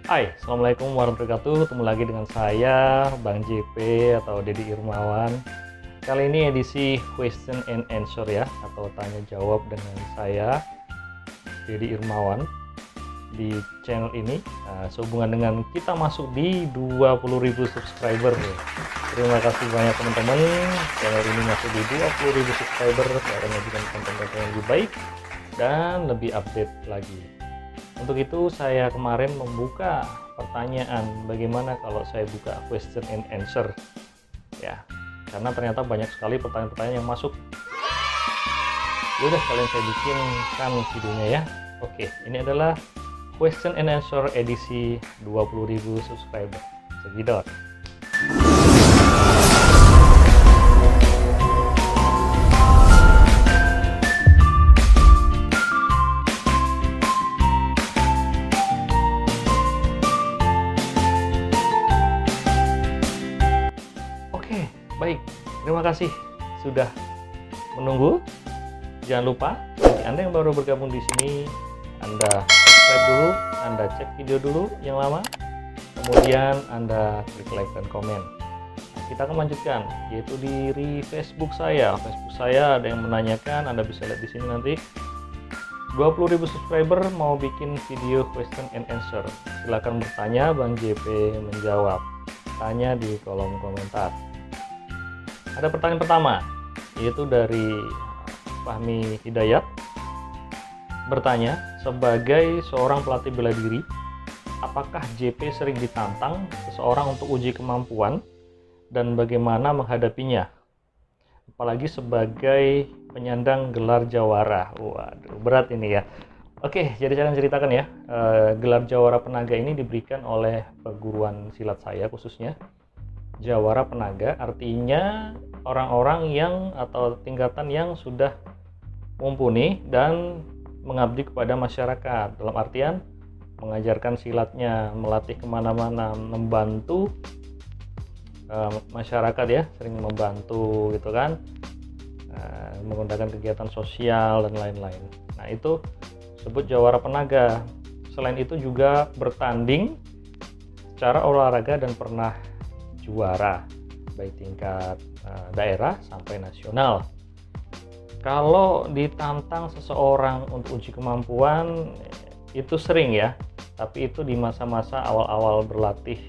Hai, Assalamualaikum warahmatullahi wabarakatuh. Ketemu lagi dengan saya, Bang JP atau Dedi Irmawan. Kali ini edisi question and answer ya, atau tanya jawab dengan saya, Dedi Irmawan, di channel ini. Sehubungan dengan kita masuk di 20.000 subscriber nih. Terima kasih banyak teman-teman. Channel ini masuk di 20.000 subscriber karena menyajikan konten-konten yang lebih baik dan lebih update lagi. Untuk itu saya kemarin membuka pertanyaan bagaimana kalau saya buka question and answer ya, karena ternyata banyak sekali pertanyaan-pertanyaan yang masuk. Yaudah, kalian saya bikinkan videonya ya. Oke, ini adalah question and answer edisi 20.000 subscriber. Segidot. Baik, terima kasih sudah menunggu. Jangan lupa, bagi Anda yang baru bergabung di sini, Anda subscribe dulu, Anda cek video dulu yang lama, kemudian Anda klik like dan komen. Kita akan lanjutkan, yaitu di Facebook saya. Facebook saya ada yang menanyakan, Anda bisa lihat di sini nanti. 20.000 subscriber mau bikin video question and answer. Silahkan bertanya, Bang JP menjawab. Tanya di kolom komentar. Ada pertanyaan pertama, yaitu dari Fahmi Hidayat. Bertanya, sebagai seorang pelatih bela diri, apakah JP sering ditantang seseorang untuk uji kemampuan dan bagaimana menghadapinya? Apalagi sebagai penyandang gelar jawara. Waduh, berat ini ya. Oke, jadi saya akan ceritakan ya. Gelar jawara penaga ini diberikan oleh perguruan silat saya khususnya. Jawara penaga artinya orang-orang yang atau tingkatan yang sudah mumpuni dan mengabdi kepada masyarakat, dalam artian mengajarkan silatnya, melatih kemana-mana, membantu masyarakat ya, sering membantu gitu kan, menggunakan kegiatan sosial dan lain-lain. Nah, itu disebut jawara penaga. Selain itu juga bertanding secara olahraga dan pernah juara baik tingkat daerah sampai nasional. Kalau ditantang seseorang untuk uji kemampuan itu sering ya, tapi itu di masa-masa awal-awal berlatih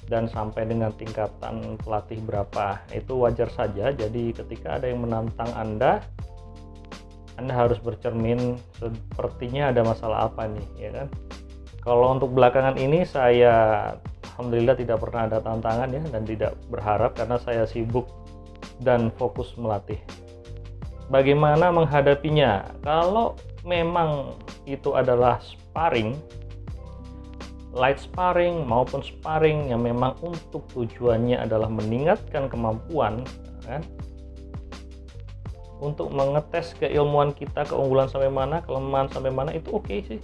dan sampai dengan tingkatan pelatih berapa itu wajar saja. Jadi ketika ada yang menantang Anda harus bercermin sepertinya ada masalah apa nih, ya kan? Kalau untuk belakangan ini saya alhamdulillah tidak pernah ada tantangan ya, dan tidak berharap karena saya sibuk dan fokus melatih. Bagaimana menghadapinya? Kalau memang itu adalah sparring, light sparring maupun sparring yang memang untuk tujuannya adalah meningkatkan kemampuan kan? Untuk mengetes keilmuan kita, keunggulan sampai mana, kelemahan sampai mana, itu oke sih.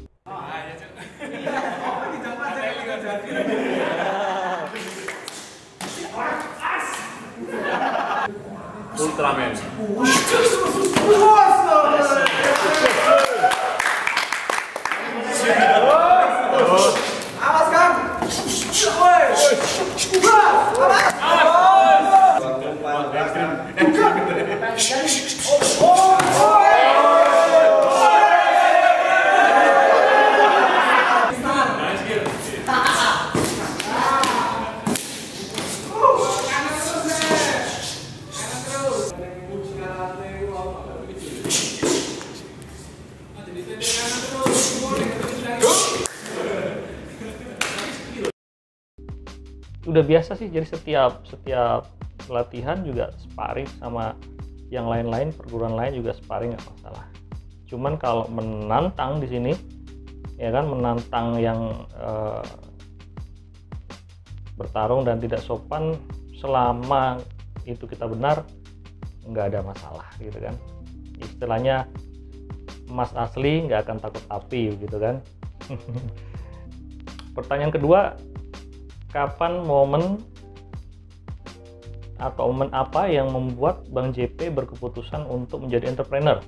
Ultraman. Awas Kang. Udah biasa sih, jadi setiap latihan juga sparring sama yang lain-lain, perguruan lain juga sparring, nggak masalah. Cuman kalau menantang di sini ya kan, menantang yang bertarung dan tidak sopan, selama itu kita benar nggak ada masalah gitu kan. Istilahnya emas asli nggak akan takut api gitu kan. Pertanyaan kedua, kapan momen atau momen apa yang membuat Bang JP berkeputusan untuk menjadi entrepreneur?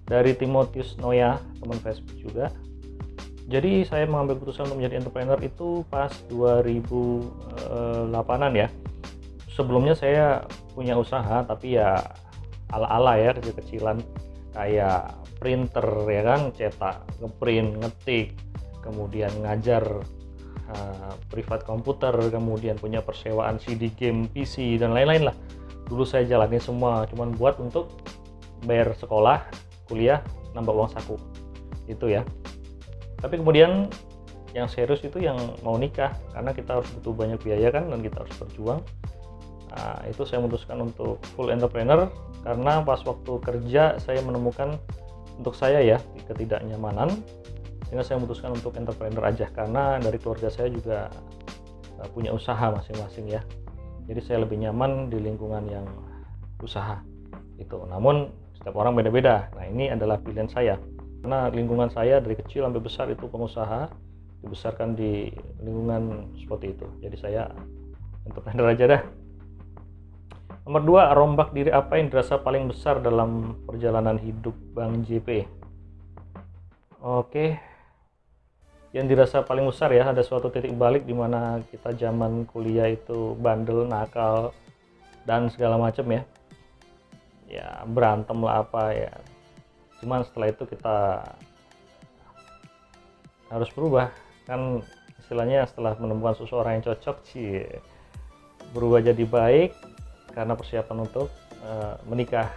Dari Timotius Noya, teman Facebook juga. Jadi saya mengambil keputusan untuk menjadi entrepreneur itu pas 2008-an ya. Sebelumnya saya punya usaha tapi ya ala-ala ya, kecil-kecilan, kayak printer ya kan, cetak, ngeprint, ngetik, kemudian ngajar privat komputer, kemudian punya persewaan CD game PC dan lain-lain lah. Dulu saya jalanin semua cuman buat untuk bayar sekolah, kuliah, nambah uang saku itu ya. Tapi kemudian yang serius itu yang mau nikah, karena kita harus butuh banyak biaya kan, dan kita harus berjuang. Nah, itu saya memutuskan untuk full entrepreneur karena pas waktu kerja saya menemukan untuk saya ya ketidaknyamanan, sehingga saya memutuskan untuk entrepreneur aja, karena dari keluarga saya juga punya usaha masing-masing ya. Jadi saya lebih nyaman di lingkungan yang usaha itu. Namun setiap orang beda-beda. Nah, ini adalah pilihan saya. Karena lingkungan saya dari kecil sampai besar itu pengusaha, dibesarkan di lingkungan seperti itu. Jadi saya entrepreneur aja dah. Nomor 2, rombak diri apa yang dirasa paling besar dalam perjalanan hidup Bang JP? Oke. Yang dirasa paling besar ya, ada suatu titik balik di mana kita zaman kuliah itu bandel, nakal, dan segala macam ya. Ya berantem lah apa ya. Cuman setelah itu kita harus berubah kan, istilahnya setelah menemukan seseorang yang cocok sih berubah jadi baik karena persiapan untuk menikah.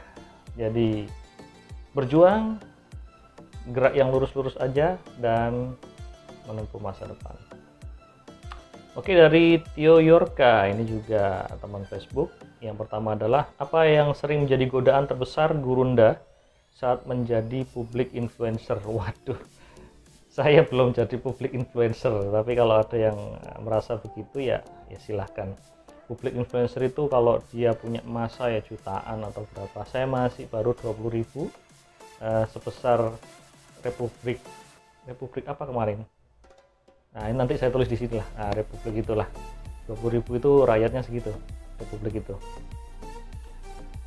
Jadi berjuang, gerak yang lurus-lurus aja dan menempuh masa depan. Oke, dari Tio Yorka, ini juga teman Facebook. Yang pertama adalah, apa yang sering menjadi godaan terbesar Gurunda saat menjadi public influencer? Waduh, saya belum jadi public influencer, tapi kalau ada yang merasa begitu ya silahkan. Public influencer itu kalau dia punya masa ya jutaan atau berapa. Saya masih baru 20.000 sebesar Republik apa kemarin? Nah, ini nanti saya tulis di sini lah. Nah, Republik itulah. 20.000 itu rakyatnya segitu. Republik itu.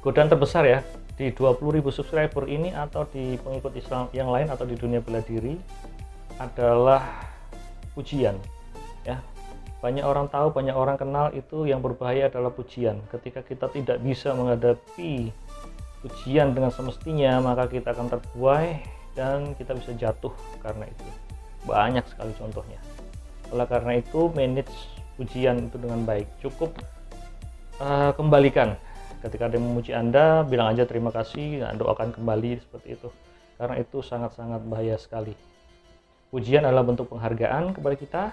Godaan terbesar ya di 20.000 subscriber ini atau di pengikut Islam yang lain atau di dunia bela diri adalah pujian ya. Banyak orang tahu, banyak orang kenal, itu yang berbahaya adalah pujian. Ketika kita tidak bisa menghadapi pujian dengan semestinya, maka kita akan terbuai dan kita bisa jatuh karena itu. Banyak sekali contohnya. Oleh karena itu, manage pujian itu dengan baik. Cukup kembalikan. Ketika ada yang memuji Anda, bilang aja terima kasih, doakan kembali seperti itu. Karena itu sangat-sangat bahaya sekali. Pujian adalah bentuk penghargaan kepada kita,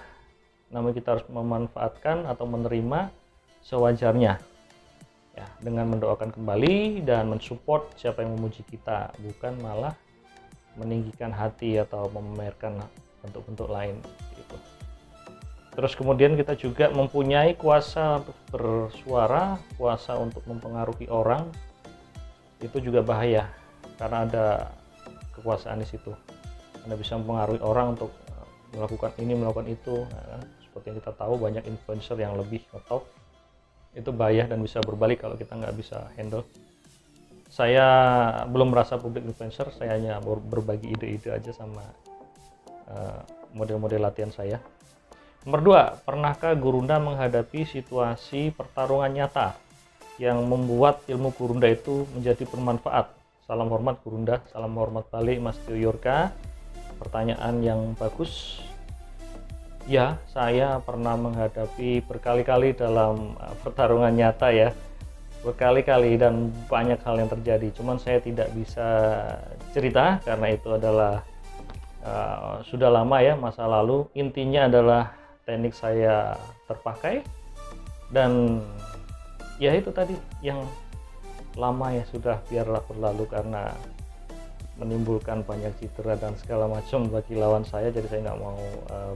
namun kita harus memanfaatkan atau menerima sewajarnya. Ya, dengan mendoakan kembali dan mensupport siapa yang memuji kita, bukan malah meninggikan hati atau memamerkan bentuk-bentuk lain gitu. Terus kemudian kita juga mempunyai kuasa untuk bersuara, kuasa untuk mempengaruhi orang. Itu juga bahaya karena ada kekuasaan di situ. Anda bisa mempengaruhi orang untuk melakukan ini, melakukan itu. Nah, kan? Seperti yang kita tahu, banyak influencer yang lebih ngetop. Itu bahaya dan bisa berbalik kalau kita nggak bisa handle. Saya belum merasa public influencer, saya hanya berbagi ide-ide aja sama model-model latihan saya. Nomor 2, pernahkah Gurunda menghadapi situasi pertarungan nyata yang membuat ilmu Gurunda itu menjadi bermanfaat? Salam hormat Gurunda, salam hormat balik Mas Tio Yorka. Pertanyaan yang bagus. Ya, saya pernah menghadapi berkali-kali dalam pertarungan nyata ya. Berkali-kali dan banyak hal yang terjadi. Cuman saya tidak bisa cerita karena itu adalah sudah lama ya, masa lalu. Intinya adalah teknik saya terpakai dan ya itu tadi yang lama ya sudah biarlah berlalu karena menimbulkan banyak citra dan segala macam bagi lawan saya, jadi saya nggak mau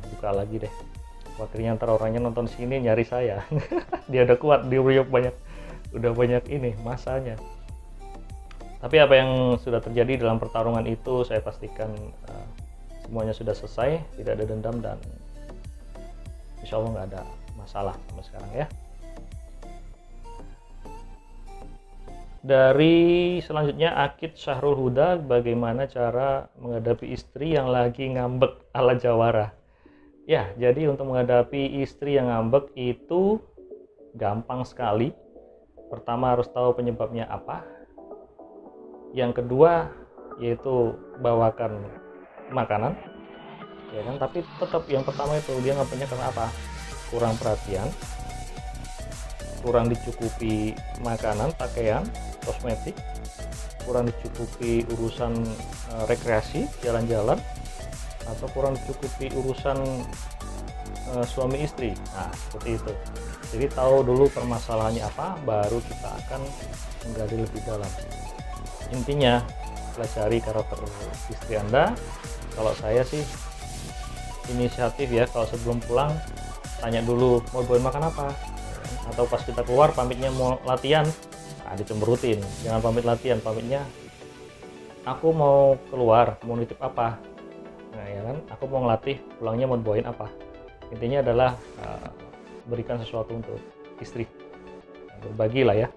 buka lagi deh. Akhirnya ntar orangnya nonton sini nyari saya. Dia udah kuat, dia udah banyak ini masanya. Tapi apa yang sudah terjadi dalam pertarungan itu saya pastikan semuanya sudah selesai, tidak ada dendam dan insya Allah nggak ada masalah sampai sekarang ya. Dari selanjutnya Akid Syahrul Huda, bagaimana cara menghadapi istri yang lagi ngambek ala Jawara. Ya, jadi untuk menghadapi istri yang ngambek itu gampang sekali. Pertama harus tahu penyebabnya apa. Yang kedua yaitu bawakan makanan, ya kan? Tapi tetap yang pertama itu dia ngambeknya karena apa? Kurang perhatian, kurang dicukupi makanan, pakaian, kosmetik, kurang dicukupi urusan rekreasi, jalan-jalan, atau kurang dicukupi urusan suami istri. Nah, seperti itu. Jadi tahu dulu permasalahannya apa, baru kita akan menggali lebih dalam. Intinya, pelajari karakter istri Anda. Kalau saya sih inisiatif ya, kalau sebelum pulang tanya dulu mau bawain makan apa, atau pas kita keluar pamitnya mau latihan, nah dicemberutin, jangan pamit latihan, pamitnya aku mau keluar mau nitip apa, nah ya kan, aku mau ngelatih, pulangnya mau bawain apa. Intinya adalah berikan sesuatu untuk istri, berbagi lah ya.